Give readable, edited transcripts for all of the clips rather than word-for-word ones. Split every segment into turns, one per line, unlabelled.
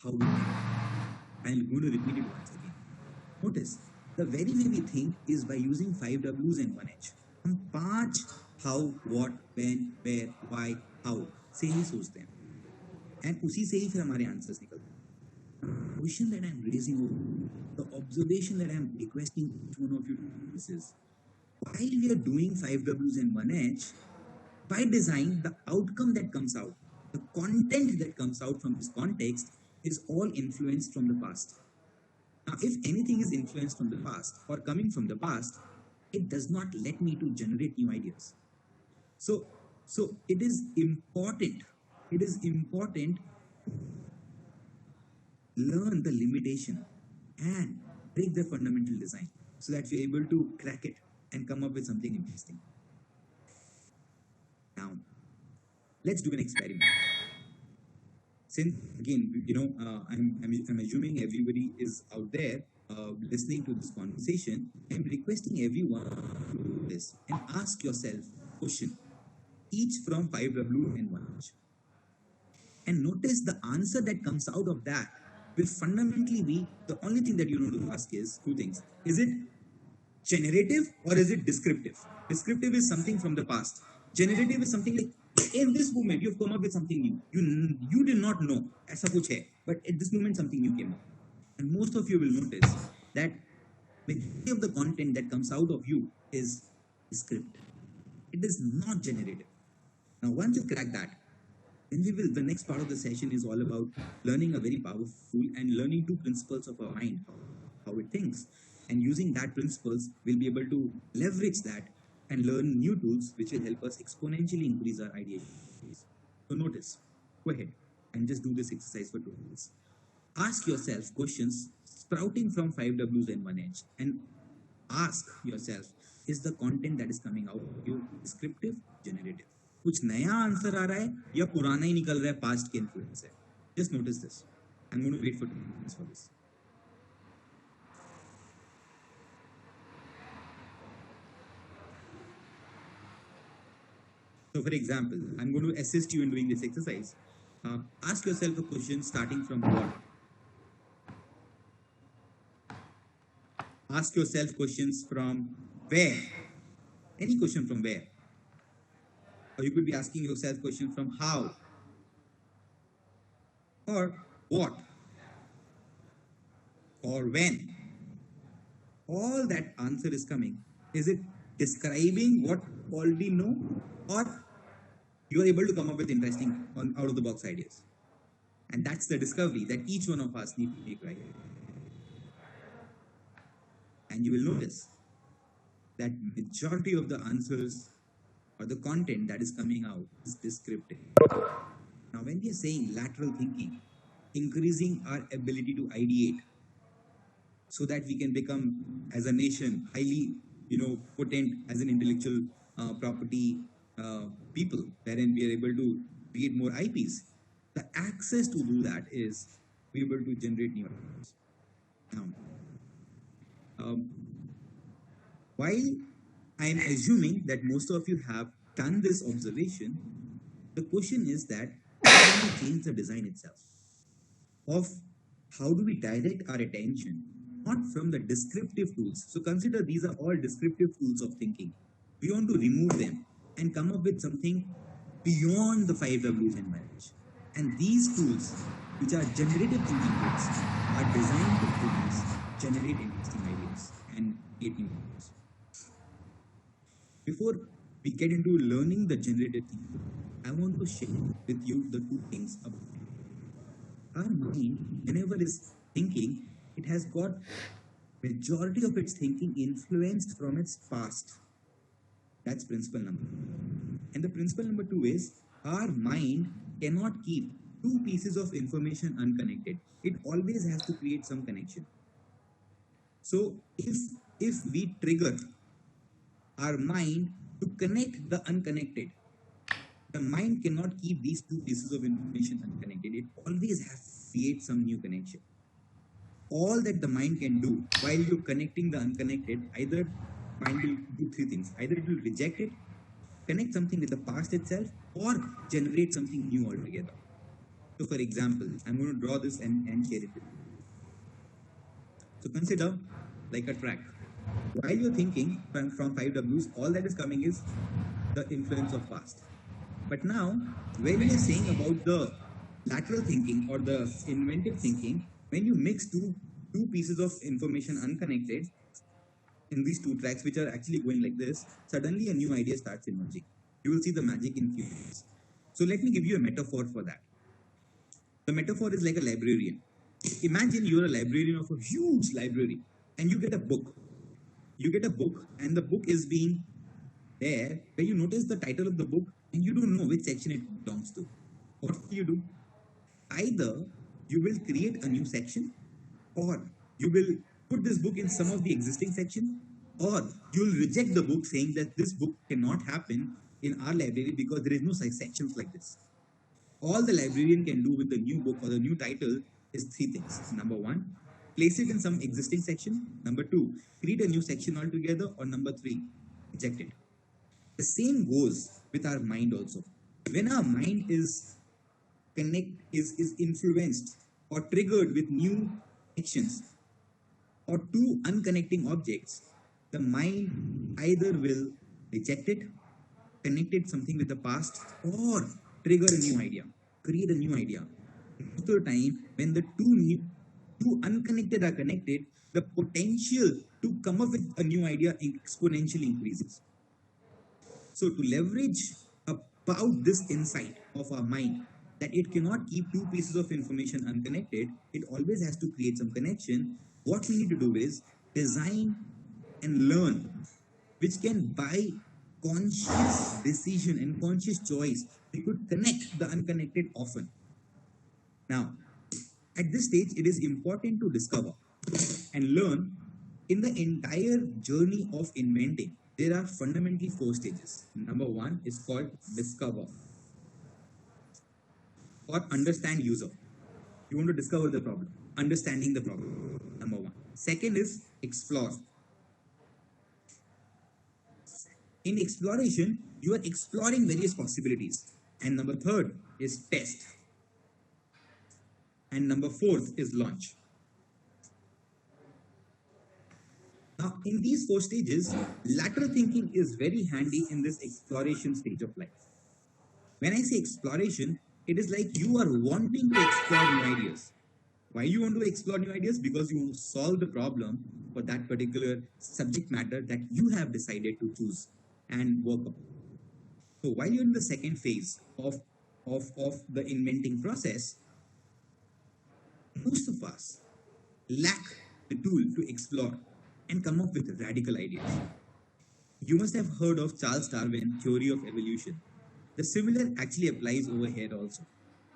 how we think. I'm going to repeat it once again. Notice, the very way we think is by using 5 W's and 1 H. हम 5 how, what, when, where, why, how से ही सोचते हैं, and उसी से ही फिर हमारे answers निकलते हैं. The question that I'm raising, the observation that I'm requesting each one of you to do is, while we are doing 5 W's and 1 H, by design, the outcome that comes out, the content that comes out from this context is all influenced from the past. Now, if anything is influenced from the past or coming from the past, it does not let me to generate new ideas. So it is important learn the limitation and break the fundamental design so that we're able to crack it and come up with something interesting. Now, let's do an experiment. Since again, I'm assuming everybody is out there listening to this conversation. I'm requesting everyone to do this and ask yourself a question, each from 5W and 1H. And notice the answer that comes out of that will fundamentally be, the only thing that you need to ask is two things. Is it generative or is it descriptive? Descriptive is something from the past. Generative is something like, in this moment you've come up with something new. You did not know aisa kuch hai, but at this moment something new came up. And most of you will notice that majority of the content that comes out of you is descriptive. It is not generative. Now, once you crack that, then the next part of the session is all about learning a very powerful and learning two principles of our mind, how it thinks. And using that principles, we'll be able to leverage that and learn new tools which will help us exponentially increase our ideation. So notice, go ahead and just do this exercise for 2 minutes. Ask yourself questions sprouting from 5 W's and 1 H, and ask yourself, is the content that is coming out of you descriptive, generative? कुछ नया answer आ रहा है या पुराना ही निकल रहा है, past के इन्फ्लुएंस है? Just notice this. I'm going to wait for 2 minutes for this. So for example, I'm going to assist you in doing this exercise. Ask yourself a question starting from what? Ask yourself questions from where? Any question from where? Or you could be asking yourself questions from how? Or what? Or when? All that answer is coming. Is it describing what you already know, or you are able to come up with interesting out of the box ideas? And that's the discovery that each one of us need to make, right? And you will notice that majority of the answers or the content that is coming out is descriptive. Now, when we are saying lateral thinking, increasing our ability to ideate so that we can become, as a nation, highly, potent as an intellectual property people, wherein we are able to create more IPs. The access to do that is be able to generate new ideas. Now, while I am assuming that most of you have done this observation, the question is that how do we change the design itself? Of how do we direct our attention, not from the descriptive tools. So consider these are all descriptive tools of thinking. We want to remove them and come up with something beyond the 5 W's and 1 H. And these tools, which are generative thinking tools, are designed to produce, generate interesting ideas and create new ideas. Before we get into learning the generative thinking, I want to share with you the two things about it. Our mind, whenever is thinking, it has got majority of its thinking influenced from its past. That's principle number 1. And the principle number 2 is, our mind cannot keep two pieces of information unconnected. It always has to create some connection. So if we trigger our mind to connect the unconnected, the mind cannot keep these two pieces of information unconnected. It always has to create some new connection. All that the mind can do while you're connecting the unconnected, either mind will do 3 things. Either it will reject it, connect something with the past itself, or generate something new altogether. So for example, I'm going to draw this and share it with you. So consider like a track. While you're thinking from 5Ws, all that is coming is the influence of past. But now, when we are saying about the lateral thinking or the inventive thinking, when you mix two pieces of information unconnected in these two tracks, which are actually going like this, suddenly a new idea starts emerging. You will see the magic in few minutes. So let me give you a metaphor for that. The metaphor is like a librarian. Imagine you're a librarian of a huge library and you get a book. You get a book and the book is being there where you notice the title of the book and you don't know which section it belongs to. What will you do? Either you will create a new section, or you will put this book in some of the existing section, or you will reject the book saying that this book cannot happen in our library because there is no such sections like this. All the librarian can do with the new book or the new title is three things. Number one, place it in some existing section. Number two, create a new section altogether. Or number three, reject it. The same goes with our mind also. When our mind is influenced or triggered with new actions or two unconnecting objects, the mind either will reject it, connect it something with the past, or trigger a new idea, create a new idea. Most of the time, when the two unconnected are connected, the potential to come up with a new idea exponentially increases. So to leverage about this insight of our mind that it cannot keep two pieces of information unconnected, it always has to create some connection. What we need to do is design and learn, which can by conscious decision and conscious choice, we could connect the unconnected often. Now, at this stage, it is important to discover and learn in the entire journey of inventing. There are fundamentally four stages. Number one is called discover or understand user. You want to discover the problem, understanding the problem. Number one. Second is explore. In exploration, you are exploring various possibilities. And number third is test. And number fourth is launch. Now, in these four stages, lateral thinking is very handy in this exploration stage of life. When I say exploration, it is like you are wanting to explore new ideas. Why you want to explore new ideas? Because you want to solve the problem for that particular subject matter that you have decided to choose and work on. So while you're in the second phase of the inventing process, most of us lack the tool to explore and come up with radical ideas. You must have heard of Charles Darwin theory of evolution. The similar actually applies over here also.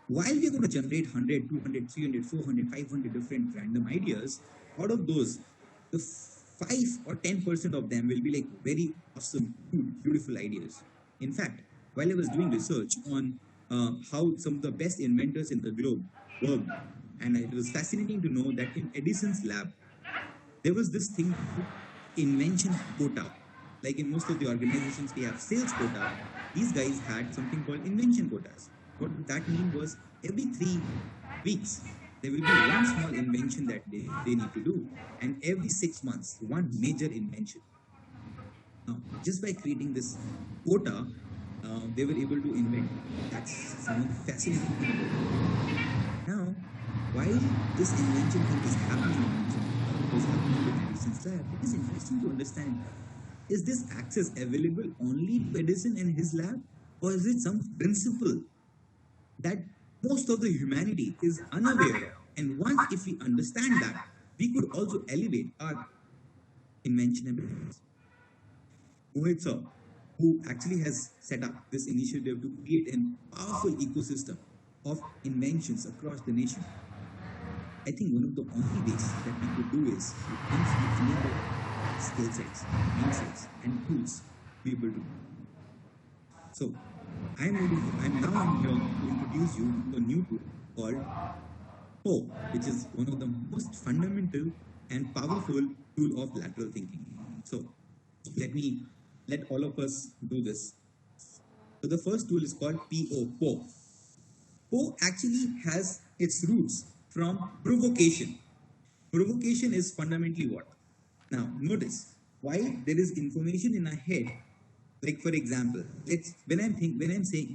While we're going to generate 100, 200, 300, 400, 500 different random ideas, out of those, the 5 or 10% of them will be like very awesome, good, beautiful ideas. In fact, while I was doing research on how some of the best inventors in the globe worked, and it was fascinating to know that in Edison's lab, there was this thing called invention quota. Like in most of the organizations, we have sales quota. These guys had something called invention quotas. What that mean was every 3 weeks, there will be one small invention that they need to do, and every 6 months, one major invention. Now, just by creating this quota, they were able to invent. That's something fascinating thing about it. Now, while this invention thing is happening, it was happening with Edison's lab, it is interesting to understand, is this access available only to Edison and his lab, or is it some principle that most of the humanity is unaware of? And once if we understand that, we could also elevate our invention abilities. Mohit sir, who actually has set up this initiative to create a powerful ecosystem of inventions across the nation. I think one of the only ways that we could do is once we enable skill sets, mindsets, and tools to be able to. So, I'm here to introduce you to a new tool called PO, which is one of the most fundamental and powerful tool of lateral thinking. So, let all of us do this. So the first tool is called PO, PO. Po actually has its roots from provocation. Provocation is fundamentally what? Now, notice why there is information in our head. Like for example, let's when I'm saying